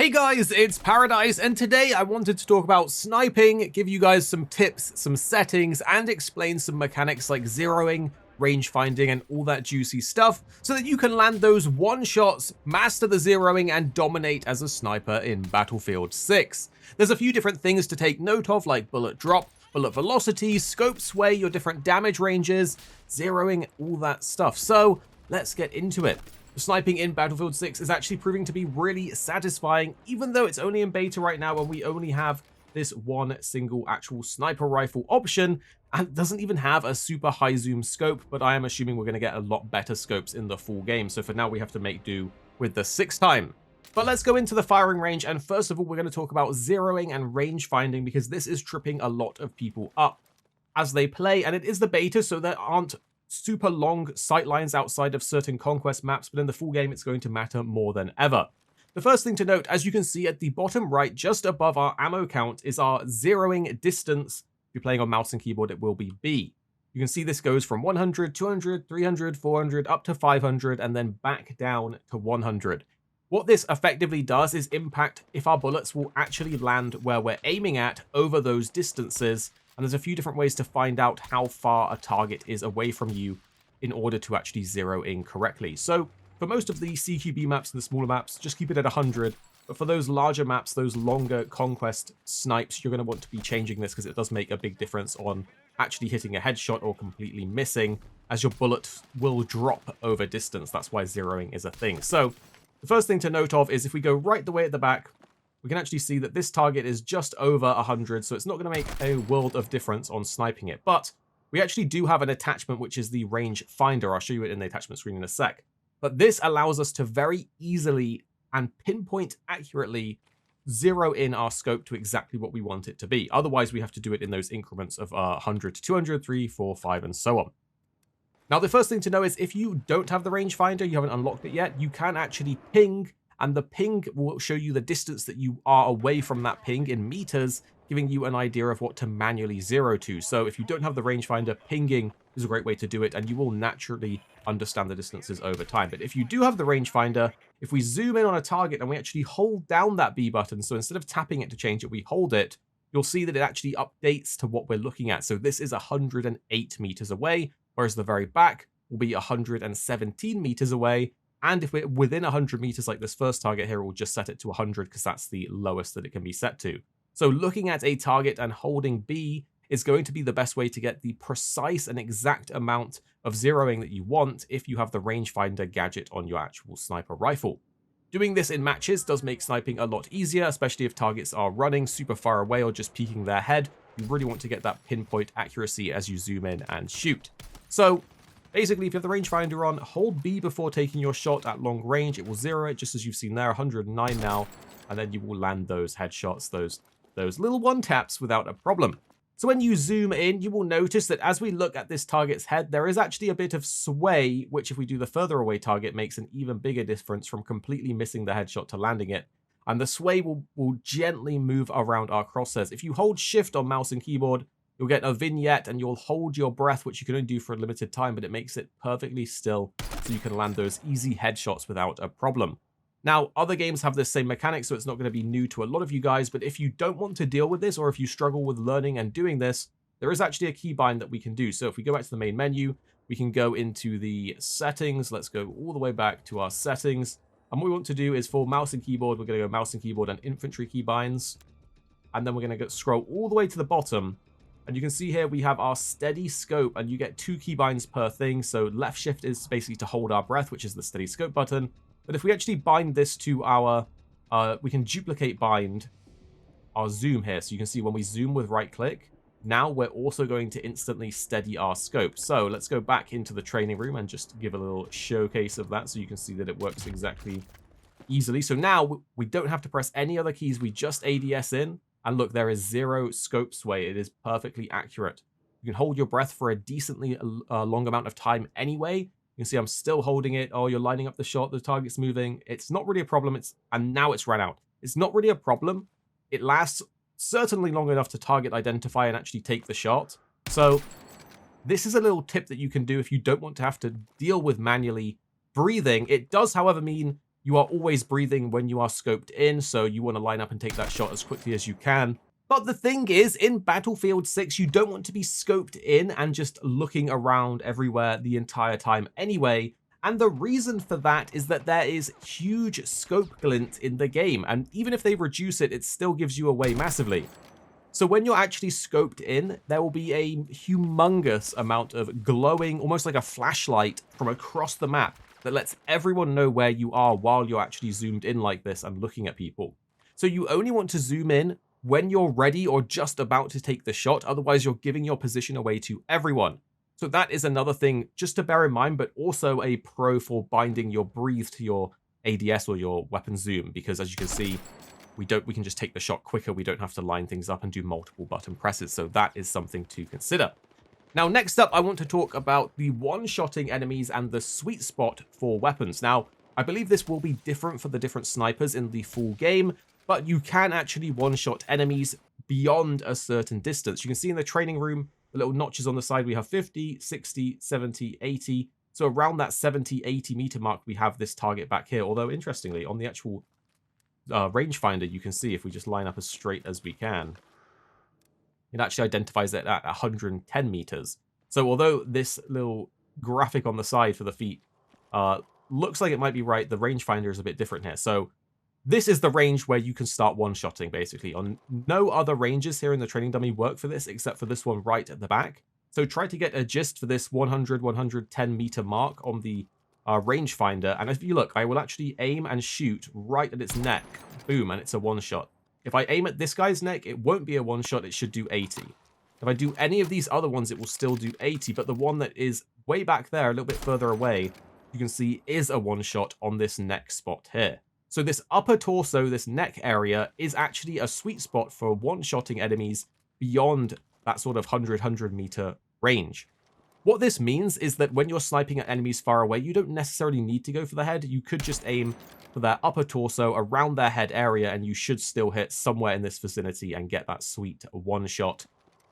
Hey guys, it's Paradise, and today I wanted to talk about sniping, give you guys some tips, some settings, and explain some mechanics like zeroing, range finding, and all that juicy stuff, so that you can land those one-shots, master the zeroing, and dominate as a sniper in Battlefield 6. There's a few different things to take note of, like bullet drop, bullet velocity, scope sway, your different damage ranges, zeroing, all that stuff. So let's get into it. Sniping in Battlefield 6 is actually proving to be really satisfying, even though it's only in beta right now and we only have this one single actual sniper rifle option, and it doesn't even have a super high zoom scope, but I am assuming we're going to get a lot better scopes in the full game, so for now we have to make do with the 6 time. But let's go into the firing range, and first of all we're going to talk about zeroing and range finding, because this is tripping a lot of people up as they play, and it is the beta, so there aren't super long sight lines outside of certain conquest maps, but in the full game it's going to matter more than ever. The first thing to note, as you can see at the bottom right, just above our ammo count, is our zeroing distance. If you're playing on mouse and keyboard, it will be B. You can see this goes from 100, 200, 300, 400, up to 500, and then back down to 100. What this effectively does is impact if our bullets will actually land where we're aiming at over those distances. And there's a few different ways to find out how far a target is away from you in order to actually zero in correctly. So for most of the CQB maps and the smaller maps, just keep it at 100. But for those larger maps, those longer conquest snipes, you're going to want to be changing this because it does make a big difference on actually hitting a headshot or completely missing, as your bullet will drop over distance. That's why zeroing is a thing. So the first thing to note of is if we go right the way at the back, we can actually see that this target is just over 100, so it's not going to make a world of difference on sniping it. But we actually do have an attachment, which is the range finder. I'll show you it in the attachment screen in a sec. But this allows us to very easily and pinpoint accurately zero in our scope to exactly what we want it to be. Otherwise, we have to do it in those increments of 100 to 200, 3, 4, 5, and so on. Now, the first thing to know is if you don't have the rangefinder, you haven't unlocked it yet, you can actually ping, and the ping will show you the distance that you are away from that ping in meters, giving you an idea of what to manually zero to. So if you don't have the rangefinder, pinging is a great way to do it, and you will naturally understand the distances over time. But if you do have the rangefinder, if we zoom in on a target and we actually hold down that B button, so instead of tapping it to change it, we hold it, you'll see that it actually updates to what we're looking at. So this is 108 meters away, whereas the very back will be 117 meters away. And if we're within 100 meters like this first target here, we'll just set it to 100 because that's the lowest that it can be set to. So looking at a target and holding B is going to be the best way to get the precise and exact amount of zeroing that you want if you have the rangefinder gadget on your actual sniper rifle. Doing this in matches does make sniping a lot easier, especially if targets are running super far away or just peeking their head. You really want to get that pinpoint accuracy as you zoom in and shoot. So basically, if you have the rangefinder on, hold B before taking your shot at long range. It will zero it, just as you've seen there, 109 now, and then you will land those headshots, those little one-taps without a problem. So when you zoom in, you will notice that as we look at this target's head, there is actually a bit of sway, which if we do the further away target, makes an even bigger difference from completely missing the headshot to landing it. And the sway will gently move around our crosshairs. If you hold shift on mouse and keyboard, you'll get a vignette and you'll hold your breath, which you can only do for a limited time, but it makes it perfectly still so you can land those easy headshots without a problem. Now, other games have this same mechanic, so it's not going to be new to a lot of you guys, but if you don't want to deal with this, or if you struggle with learning and doing this, there is actually a keybind that we can do. So if we go back to the main menu, we can go into the settings. Let's go all the way back to our settings. And what we want to do is for mouse and keyboard, we're going to go mouse and keyboard and infantry keybinds. And then we're going to scroll all the way to the bottom. And you can see here we have our steady scope, and you get 2 keybinds per thing. So left shift is basically to hold our breath, which is the steady scope button. But if we actually bind this to our, we can duplicate bind our zoom here. So you can see when we zoom with right click, now we're also going to instantly steady our scope. So let's go back into the training room and just give a little showcase of that so you can see that it works exactly easily. So now we don't have to press any other keys. We just ADS in. And look, there is 0 scope sway. It is perfectly accurate. You can hold your breath for a decently long amount of time anyway. You can see I'm still holding it. Oh, you're lining up the shot. The target's moving. It's not really a problem. And now it's ran out. It's not really a problem. It lasts certainly long enough to target identify and actually take the shot. So this is a little tip that you can do if you don't want to have to deal with manually breathing. It does, however, mean You are always breathing when you are scoped in, so you want to line up and take that shot as quickly as you can. But the thing is, in Battlefield 6, you don't want to be scoped in and just looking around everywhere the entire time anyway. And the reason for that is that there is huge scope glint in the game. And even if they reduce it, it still gives you away massively. So when you're actually scoped in, there will be a humongous amount of glowing, almost like a flashlight from across the map that lets everyone know where you are while you're actually zoomed in like this and looking at people. So you only want to zoom in when you're ready or just about to take the shot, otherwise you're giving your position away to everyone. So that is another thing just to bear in mind, but also a pro for binding your breathe to your ADS or your weapon zoom, because as you can see, we can just take the shot quicker. We don't have to line things up and do multiple button presses. So that is something to consider. Now, next up, I want to talk about the one-shotting enemies and the sweet spot for weapons. Now, I believe this will be different for the different snipers in the full game, but you can actually one-shot enemies beyond a certain distance. You can see in the training room, the little notches on the side, we have 50, 60, 70, 80. So around that 70, 80 meter mark, we have this target back here. Although, interestingly, on the actual rangefinder, you can see if we just line up as straight as we can, it actually identifies it at 110 meters. So although this little graphic on the side for the feet looks like it might be right, the rangefinder is a bit different here. So this is the range where you can start one-shotting, basically. On no other ranges here in the training dummy work for this, except for this one right at the back. So try to get a gist for this 100, 110 meter mark on the rangefinder. And if you look, I will actually aim and shoot right at its neck. Boom, and it's a one-shot. If I aim at this guy's neck, it won't be a one-shot. It should do 80. If I do any of these other ones, it will still do 80. But the one that is way back there, a little bit further away, you can see is a one-shot on this neck spot here. So this upper torso, this neck area, is actually a sweet spot for one-shotting enemies beyond that sort of 100 meter range. What this means is that when you're sniping at enemies far away, you don't necessarily need to go for the head. You could just aim for their upper torso around their head area, and you should still hit somewhere in this vicinity and get that sweet one-shot.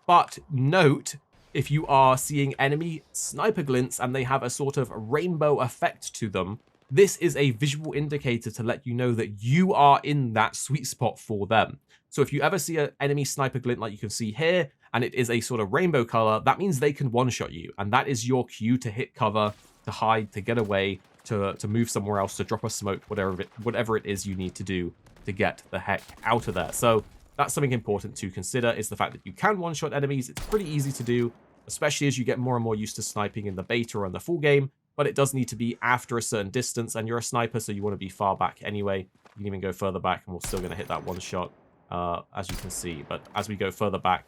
But note, if you are seeing enemy sniper glints and they have a sort of rainbow effect to them, this is a visual indicator to let you know that you are in that sweet spot for them. So if you ever see an enemy sniper glint like you can see here, and it is a sort of rainbow color, that means they can one-shot you. And that is your cue to hit cover, to hide, to get away, to move somewhere else, to drop a smoke, whatever it is you need to do to get the heck out of there. So that's something important to consider, is the fact that you can one-shot enemies. It's pretty easy to do, especially as you get more and more used to sniping in the beta or in the full game. But it does need to be after a certain distance, and you're a sniper, so you want to be far back anyway. You can even go further back, and we're still going to hit that one shot, as you can see. But as we go further back,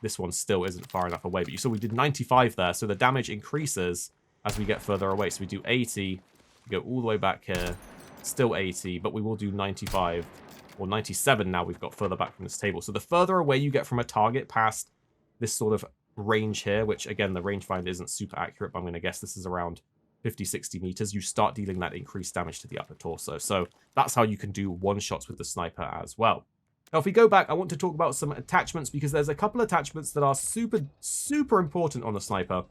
this one still isn't far enough away. But you saw we did 95 there, so the damage increases as we get further away. So we do 80, we go all the way back here, still 80, but we will do 95, or 97 now we've got further back from this table. So the further away you get from a target past this sort of range here, which again, the rangefinder isn't super accurate, but I'm going to guess this is around 50, 60 meters, you start dealing that increased damage to the upper torso. So that's how you can do one-shots with the sniper as well. Now, if we go back, I want to talk about some attachments, because there's a couple of attachments that are super important on the sniper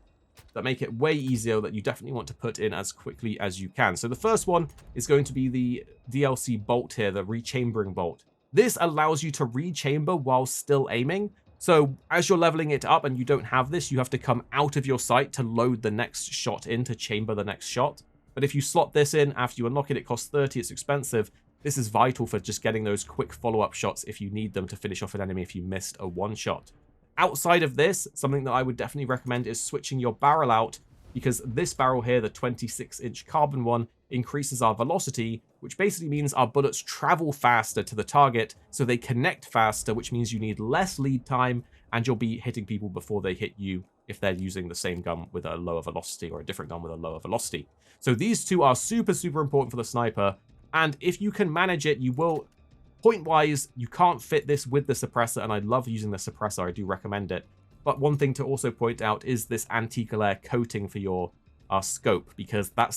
that make it way easier, that you definitely want to put in as quickly as you can. So the first one is going to be the DLC bolt here, the rechambering bolt. This allows you to rechamber while still aiming. So as you're leveling it up and you don't have this, you have to come out of your sight to load the next shot in, to chamber the next shot. But if you slot this in after you unlock it, it costs 30, it's expensive. This is vital for just getting those quick follow-up shots if you need them to finish off an enemy if you missed a one-shot. Outside of this, something that I would definitely recommend is switching your barrel out, because this barrel here, the 26-inch carbon one, increases our velocity, which basically means our bullets travel faster to the target, so they connect faster, which means you need less lead time, and you'll be hitting people before they hit you if they're using the same gun with a lower velocity or a different gun with a lower velocity. So these two are super important for the sniper, and if you can manage it, you will. Point-wise, you can't fit this with the suppressor, and I love using the suppressor, I do recommend it. But one thing to also point out is this anti-glare coating for your scope, because that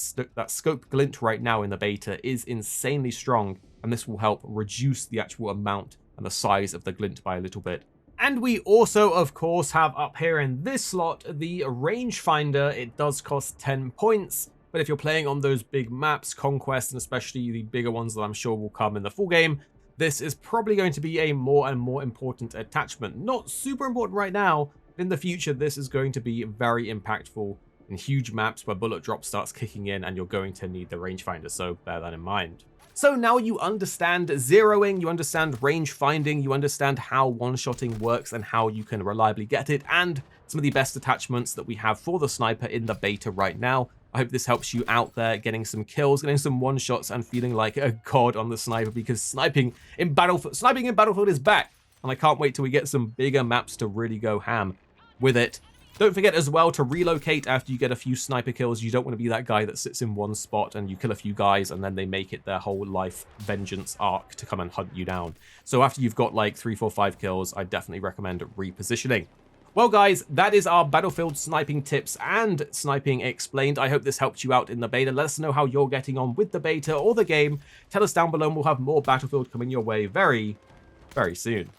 scope glint right now in the beta is insanely strong, and this will help reduce the actual amount and the size of the glint by a little bit. And we also, of course, have up here in this slot the rangefinder. It does cost 10 points, But if you're playing on those big maps, Conquest, and especially the bigger ones that I'm sure will come in the full game, this is probably going to be a more and more important attachment. Not super important right now, but in the future, this is going to be very impactful in huge maps where bullet drop starts kicking in and you're going to need the rangefinder, so bear that in mind. So now you understand zeroing, you understand range finding, you understand how one-shotting works and how you can reliably get it, and some of the best attachments that we have for the sniper in the beta right now. I hope this helps you out there getting some kills, getting some one-shots, and feeling like a god on the sniper, because sniping in Battlefield is back, and I can't wait till we get some bigger maps to really go ham with it. Don't forget as well to relocate after you get a few sniper kills. You don't want to be that guy that sits in one spot and you kill a few guys and then they make it their whole life vengeance arc to come and hunt you down. So after you've got like 3, 4, 5 kills, I definitely recommend repositioning. Well guys, that is our Battlefield sniping tips and sniping explained. I hope this helped you out in the beta. Let us know how you're getting on with the beta or the game. Tell us down below and we'll have more Battlefield coming your way very, very soon.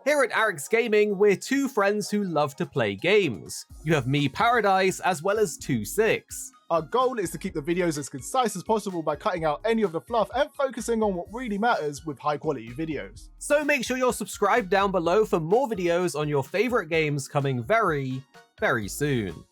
Here at Arix Gaming, we're two friends who love to play games. You have me, Paradise, as well as 26. Our goal is to keep the videos as concise as possible by cutting out any of the fluff and focusing on what really matters with high quality videos. So make sure you're subscribed down below for more videos on your favorite games coming very, very soon.